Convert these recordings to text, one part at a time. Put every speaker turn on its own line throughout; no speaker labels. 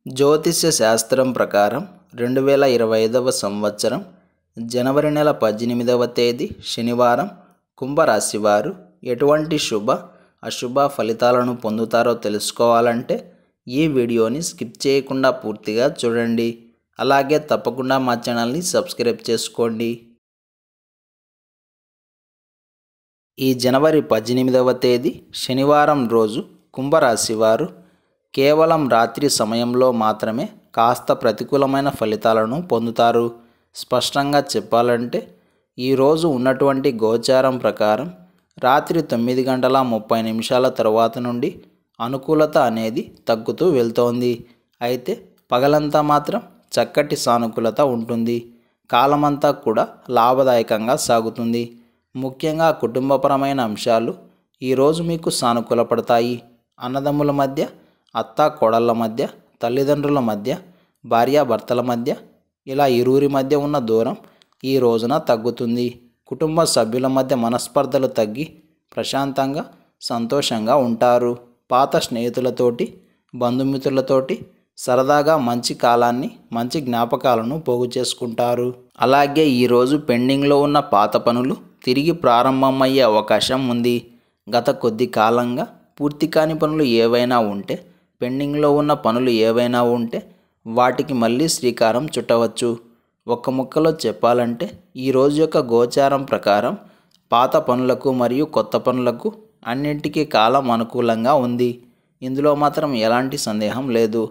జ్యోతిష్య శాస్త్రం ప్రకారం 2025వ సంవత్సరం జనవరి నెల 18వ తేదీ శనివారం కుంభరాశి వారు ఎటువంటి శుభ అశుభ ఫలితాలను పొందుతారో తెలుసుకోవాలంటే ఈ వీడియోని స్కిప్ చేయకుండా పూర్తిగా చూడండి. అలాగే తప్పకుండా మా ఛానల్ని సబ్స్క్రైబ్ చేసుకోండి. ఈ జనవరి 18వ తేదీ శనివారం రోజు కుంభరాశి వారు కేవలం రాత్రి సమయంలో మాత్రమే కాస్త ప్రతికూలమైన ఫలితాలను పొందుతారు. స్పష్టంగా చెప్పాలంటే ఈరోజు ఉన్నటువంటి గోచారం ప్రకారం రాత్రి 9 గంటల 30 నిమిషాల తర్వాత నుండి అనుకూలత అనేది తగ్గుతూ వెళ్తోంది. అయితే పగలంతా మాత్రం చక్కటి సానుకూలత ఉంటుంది. కాలమంతా కూడా లాభదాయకంగా సాగుతుంది. ముఖ్యంగా కుటుంబపరమైన అంశాలు ఈరోజు మీకు సానుకూలపడతాయి. అన్నదమ్ముల మధ్య, అత్తా కోడళ్ళ మధ్య, తల్లిదండ్రుల మధ్య, భార్యాభర్తల మధ్య, ఇలా ఇరువురి మధ్య ఉన్న దూరం ఈ రోజున తగ్గుతుంది. కుటుంబ సభ్యుల మధ్య మనస్పర్ధలు తగ్గి ప్రశాంతంగా సంతోషంగా ఉంటారు. పాత స్నేహితులతోటి, బంధుమిత్రులతోటి సరదాగా మంచి కాలాన్ని, మంచి జ్ఞాపకాలను పోగు చేసుకుంటారు. అలాగే ఈరోజు పెండింగ్లో ఉన్న పాత పనులు తిరిగి ప్రారంభమయ్యే అవకాశం ఉంది. గత కొద్ది కాలంగా పూర్తి కాని పనులు ఏవైనా ఉంటే, పెండింగ్లో ఉన్న పనులు ఏవైనా ఉంటే వాటికి మళ్ళీ శ్రీకారం చుట్టవచ్చు. ఒక్క ముక్కలో చెప్పాలంటే ఈరోజు యొక్క గోచారం ప్రకారం పాత పనులకు మరియు కొత్త పనులకు అన్నింటికీ కాలం అనుకూలంగా ఉంది. ఇందులో మాత్రం ఎలాంటి సందేహం లేదు.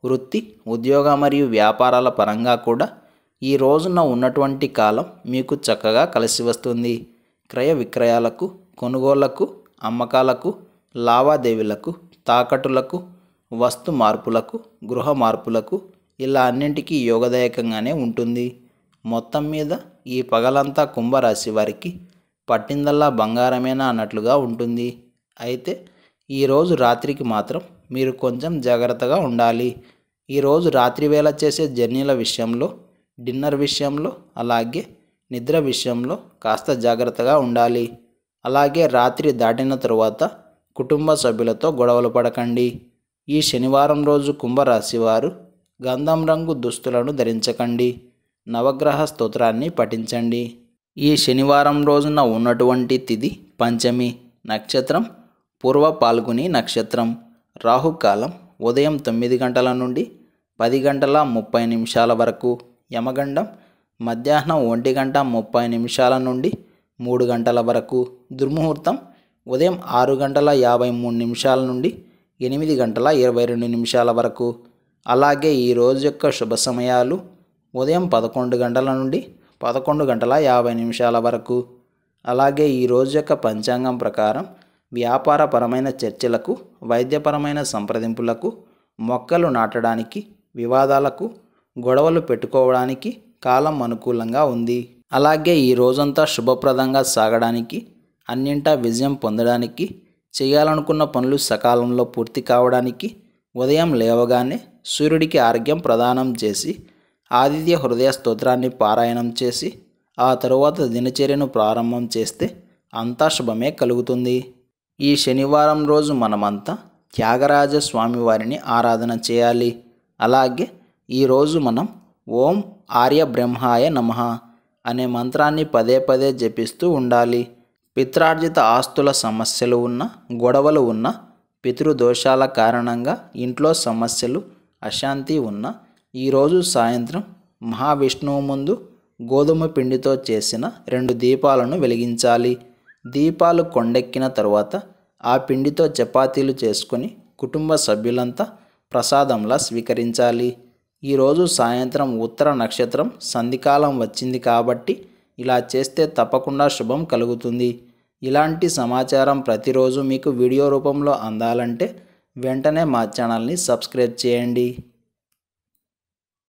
వృత్తి, ఉద్యోగ మరియు వ్యాపారాల పరంగా కూడా ఈ రోజున ఉన్నటువంటి కాలం మీకు చక్కగా కలిసి వస్తుంది. క్రయ విక్రయాలకు, కొనుగోళ్లకు, అమ్మకాలకు, లావాదేవీలకు, తాకట్టులకు, వస్తు మార్పులకు, గృహ మార్పులకు ఇలా అన్నింటికీ యోగదాయకంగానే ఉంటుంది. మొత్తం మీద ఈ పగలంతా కుంభరాశి వారికి పట్టిందల్లా బంగారమేనా అన్నట్లుగా ఉంటుంది. అయితే ఈరోజు రాత్రికి మాత్రం మీరు కొంచెం జాగ్రత్తగా ఉండాలి. ఈరోజు రాత్రి వేళ చేసే జర్నీల విషయంలో, డిన్నర్ విషయంలో, అలాగే నిద్ర విషయంలో కాస్త జాగ్రత్తగా ఉండాలి. అలాగే రాత్రి దాటిన తరువాత కుటుంబ సభ్యులతో గొడవలు పడకండి. ఈ శనివారం రోజు కుంభరాశి వారు గంధం రంగు దుస్తులను ధరించకండి. నవగ్రహ స్తోత్రాన్ని పఠించండి. ఈ శనివారం రోజున ఉన్నటువంటి తిథి పంచమి, నక్షత్రం పూర్వ పాల్గొని నక్షత్రం, రాహుకాలం ఉదయం 9 గంటల నుండి 10 గంటల 30 నిమిషాల వరకు, యమగండం మధ్యాహ్నం 1 గంట 30 నిమిషాల నుండి 3 గంటల వరకు, దుర్ముహూర్తం ఉదయం 6 గంటల 53 నిమిషాల నుండి 8 గంటల 22 నిమిషాల వరకు. అలాగే ఈరోజు యొక్క శుభ సమయాలు ఉదయం 11 గంటల నుండి 11 గంటల 50 నిమిషాల వరకు. అలాగే ఈరోజు యొక్క పంచాంగం ప్రకారం వ్యాపారపరమైన చర్చలకు, వైద్యపరమైన సంప్రదింపులకు, మొక్కలు నాటడానికి, వివాదాలకు, గొడవలు పెట్టుకోవడానికి కాలం అనుకూలంగా ఉంది. అలాగే ఈ రోజంతా శుభప్రదంగా సాగడానికి, అన్నింటా విజయం పొందడానికి, చేయాలనుకున్న పనులు సకాలంలో పూర్తి కావడానికి ఉదయం లేవగానే సూర్యుడికి ఆర్ఘ్యం ప్రదానం చేసి, ఆదిత్య హృదయ స్తోత్రాన్ని పారాయణం చేసి ఆ తరువాత దినచర్యను ప్రారంభం చేస్తే అంతా శుభమే కలుగుతుంది. ఈ శనివారం రోజు మనమంతా త్యాగరాజ స్వామి వారిని ఆరాధన చేయాలి. అలాగే ఈరోజు మనం ఓం ఆర్య బ్రహ్మాయ నమః అనే మంత్రాన్ని పదే పదే జపిస్తూ ఉండాలి. పిత్రార్జిత ఆస్తుల సమస్యలు ఉన్న, గొడవలు ఉన్న, పితృదోషాల కారణంగా ఇంట్లో సమస్యలు, అశాంతి ఉన్న ఈరోజు సాయంత్రం మహావిష్ణువు ముందు గోధుమ పిండితో చేసిన 2 దీపాలను వెలిగించాలి. దీపాలు కొండెక్కిన తరువాత ఆ పిండితో చపాతీలు చేసుకొని కుటుంబ సభ్యులంతా ప్రసాదంలా స్వీకరించాలి. ఈరోజు సాయంత్రం ఉత్తర నక్షత్రం సంధికాలం వచ్చింది కాబట్టి ఇలా చేస్తే తప్పకుండా శుభం కలుగుతుంది. ఇలాంటి సమాచారం ప్రతిరోజు మీకు వీడియో రూపంలో అందాలంటే వెంటనే మా ఛానల్ని సబ్స్క్రైబ్ చేయండి.